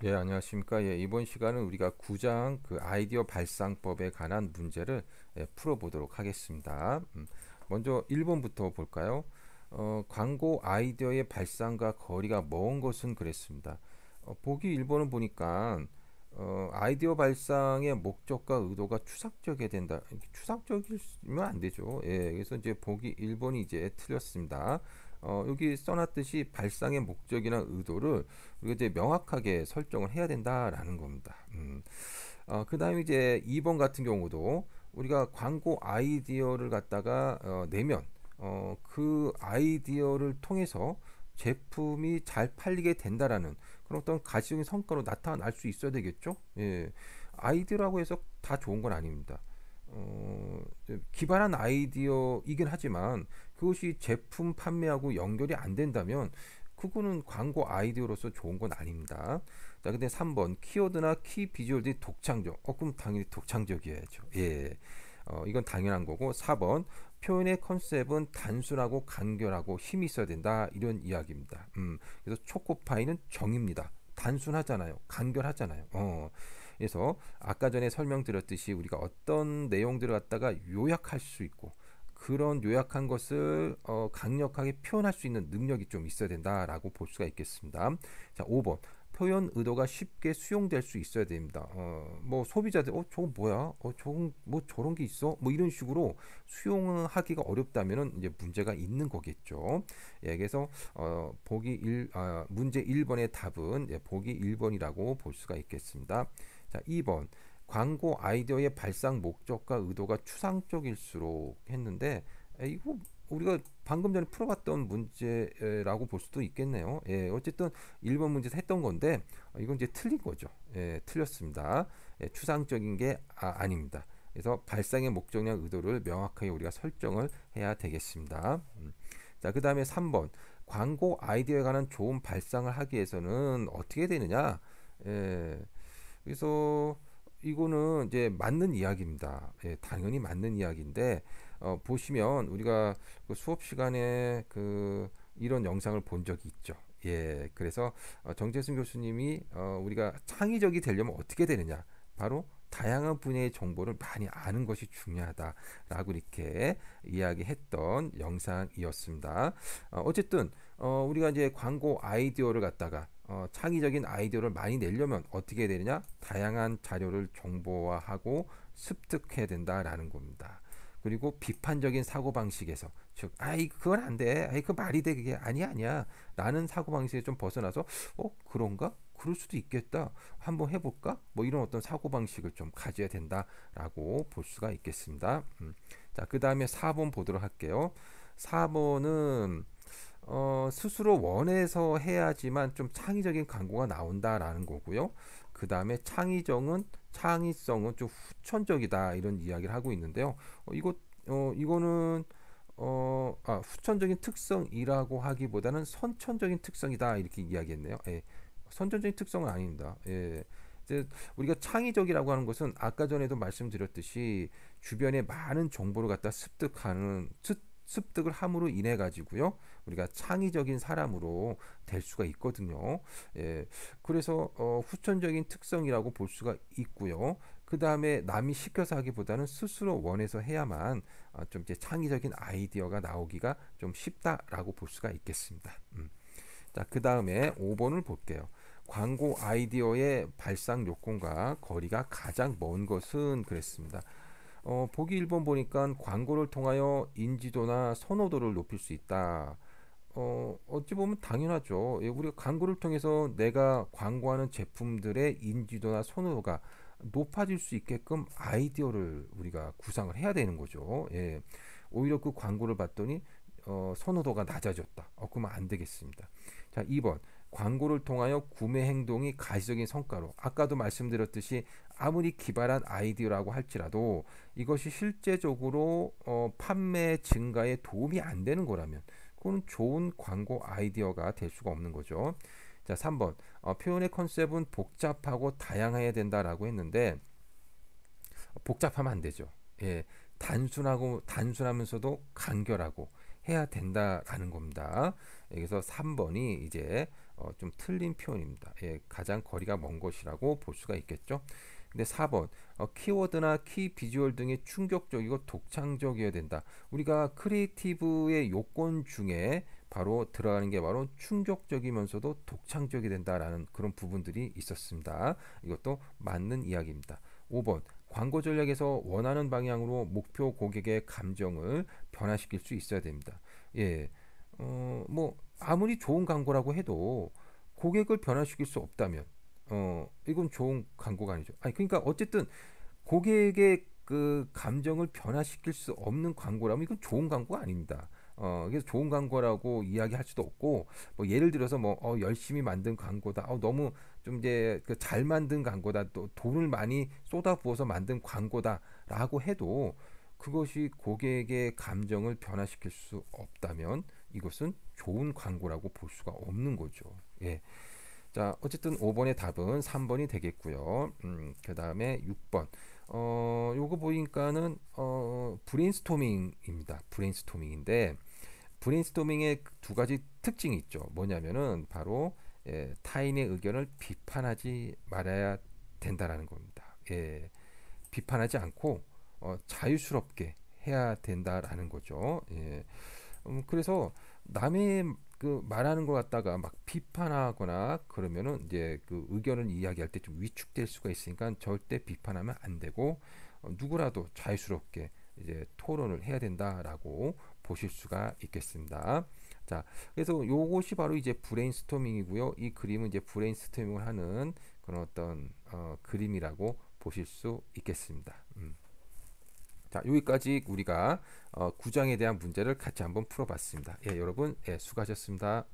예, 안녕하십니까. 예, 이번 시간은 우리가 9장 그 아이디어 발상법에 관한 문제를 풀어보도록 하겠습니다. 먼저 1번부터 볼까요? 광고 아이디어의 발상과 거리가 먼 것은 그랬습니다. 보기 1번을 보니까 아이디어 발상의 목적과 의도가 추상적이어야 된다. 추상적이면 안 되죠. 예, 그래서 이제 보기 1번이 이제 틀렸습니다. 여기 써놨듯이 발상의 목적이나 의도를 우리가 이제 명확하게 설정을 해야 된다라는 겁니다. 그 다음에 이제 2번 같은 경우도 우리가 광고 아이디어를 갖다가 내면 그 아이디어를 통해서 제품이 잘 팔리게 된다라는 그런 어떤 가시적인 성과로 나타날 수 있어야 되겠죠. 예, 아이디어라고 해서 다 좋은 건 아닙니다. 기발한 아이디어이긴 하지만 그것이 제품 판매하고 연결이 안 된다면 그거는 광고 아이디어로서 좋은 건 아닙니다. 자, 근데 3번 키워드나 키 비주얼들이 독창적. 그럼 당연히 독창적이어야죠. 예. 이건 당연한 거고 4번 표현의 컨셉은 단순하고 간결하고 힘이 있어야 된다. 이런 이야기입니다. 그래서 초코파이는 정입니다. 단순하잖아요. 간결하잖아요. 그래서 아까 전에 설명드렸듯이 우리가 어떤 내용들을 갖다가 요약할 수 있고 그런 요약한 것을 강력하게 표현할 수 있는 능력이 좀 있어야 된다라고 볼 수가 있겠습니다. 자, 5번 표현 의도가 쉽게 수용될 수 있어야 됩니다. 뭐 소비자들 저거 뭐야? 저건 뭐 저런 게 있어? 뭐 이런 식으로 수용하기가 어렵다면은 이제 문제가 있는 거겠죠. 예, 그래서 문제 1번의 답은 보기 1번이라고 볼 수가 있겠습니다. 자, 2번 광고 아이디어의 발상 목적과 의도가 추상적일수록 했는데 이거 우리가 방금 전에 풀어봤던 문제라고 볼 수도 있겠네요. 예, 어쨌든 1번 문제에서 했던 건데 이건 이제 틀린 거죠. 예, 틀렸습니다. 예, 추상적인 게 아닙니다. 그래서 발상의 목적이나 의도를 명확하게 우리가 설정을 해야 되겠습니다. 자, 그 다음에 3번 광고 아이디어에 관한 좋은 발상을 하기 위해서는 어떻게 되느냐? 예, 그래서 이거는 이제 맞는 이야기입니다. 예, 당연히 맞는 이야기인데 보시면 우리가 그 수업 시간에 그 이런 영상을 본 적이 있죠. 예, 그래서 정재승 교수님이 우리가 창의적이 되려면 어떻게 되느냐? 바로 다양한 분야의 정보를 많이 아는 것이 중요하다라고 이렇게 이야기했던 영상이었습니다. 어쨌든 우리가 이제 광고 아이디어를 갖다가 창의적인 아이디어를 많이 내려면 어떻게 해야 되느냐? 다양한 자료를 정보화하고 습득해야 된다라는 겁니다. 그리고 비판적인 사고방식에서 즉 아이 그건 안 돼. 아이 그 말이 돼. 그게 아니야. 라는 사고방식에 좀 벗어나서 그런가? 그럴 수도 있겠다. 한번 해볼까? 뭐 이런 어떤 사고방식을 좀 가져야 된다라고 볼 수가 있겠습니다. 자, 그 다음에 4번 보도록 할게요. 4번은 스스로 원해서 해야지만 좀 창의적인 광고가 나온다라는 거고요. 그 다음에 창의성은 좀 후천적이다 이런 이야기를 하고 있는데요. 이거는 후천적인 특성이라고 하기보다는 선천적인 특성이다 이렇게 이야기했네요. 예, 선천적인 특성은 아닙니다. 예. 이제 우리가 창의적이라고 하는 것은 아까 전에도 말씀드렸듯이 주변에 많은 정보를 갖다 습득을 함으로 인해 가지고요 우리가 창의적인 사람으로 될 수가 있거든요. 예, 그래서 후천적인 특성이라고 볼 수가 있고요. 그 다음에 남이 시켜서 하기보다는 스스로 원해서 해야만 좀 이제 창의적인 아이디어가 나오기가 좀 쉽다라고 볼 수가 있겠습니다. 자, 그 다음에 5번을 볼게요. 광고 아이디어의 발상 요건과 거리가 가장 먼 것은 그랬습니다. 보기 1번 보니까 광고를 통하여 인지도나 선호도를 높일 수 있다. 어찌 보면 당연하죠. 예, 우리가 광고를 통해서 내가 광고하는 제품들의 인지도나 선호도가 높아질 수 있게끔 아이디어를 우리가 구상을 해야 되는 거죠. 예, 오히려 그 광고를 봤더니 선호도가 낮아졌다. 그러면 안 되겠습니다. 자, 2번 광고를 통하여 구매 행동이 가시적인 성과로 아까도 말씀드렸듯이 아무리 기발한 아이디어라고 할지라도 이것이 실제적으로 판매 증가에 도움이 안 되는 거라면 그건 좋은 광고 아이디어가 될 수가 없는 거죠. 자, 3번 표현의 컨셉은 복잡하고 다양해야 된다라고 했는데 복잡하면 안 되죠. 예, 단순하면서도 간결하고 해야 된다라는 겁니다. 그래서 3번이 이제 좀 틀린 표현입니다. 예, 가장 거리가 먼 것이라고 볼 수가 있겠죠. 근데 4번 키워드나 키 비주얼 등이 충격적이고 독창적이어야 된다. 우리가 크리에이티브의 요건 중에 바로 들어가는 게 바로 충격적이면서도 독창적이 된다라는 그런 부분들이 있었습니다. 이것도 맞는 이야기입니다. 5번 광고 전략에서 원하는 방향으로 목표 고객의 감정을 변화시킬 수 있어야 됩니다. 예, 뭐 아무리 좋은 광고라고 해도 고객을 변화시킬 수 없다면 이건 좋은 광고가 아니죠. 아니 그러니까 어쨌든 고객의 그 감정을 변화시킬 수 없는 광고라면 이건 좋은 광고가 아닙니다. 그래서 좋은 광고라고 이야기할 수도 없고 뭐 예를 들어서 뭐 열심히 만든 광고다. 너무 좀 이제 그 잘 만든 광고다. 또 돈을 많이 쏟아부어서 만든 광고다라고 해도 그것이 고객의 감정을 변화시킬 수 없다면 이것은 좋은 광고라고 볼 수가 없는 거죠. 예. 자, 어쨌든 5번의 답은 3번이 되겠고요. 그 다음에 6번. 요거 보니까는 브레인스토밍입니다. 브레인스토밍인데 브레인스토밍의 두 가지 특징이 있죠. 뭐냐면은 바로 타인의 의견을 비판하지 말아야 된다라는 겁니다. 예, 비판하지 않고 자유스럽게 해야 된다라는 거죠. 예. 그래서 남의 그 말하는 걸 갖다가 막 비판하거나 그러면은 이제 그 의견을 이야기할 때 좀 위축될 수가 있으니까 절대 비판하면 안 되고 누구라도 자유스럽게 이제 토론을 해야 된다라고 보실 수가 있겠습니다. 자, 그래서 요것이 바로 이제 브레인스토밍이고요. 이 그림은 이제 브레인스토밍을 하는 그런 어떤 그림이라고 보실 수 있겠습니다. 자, 여기까지 우리가 구장에 대한 문제를 같이 한번 풀어봤습니다. 예, 여러분, 예, 수고하셨습니다.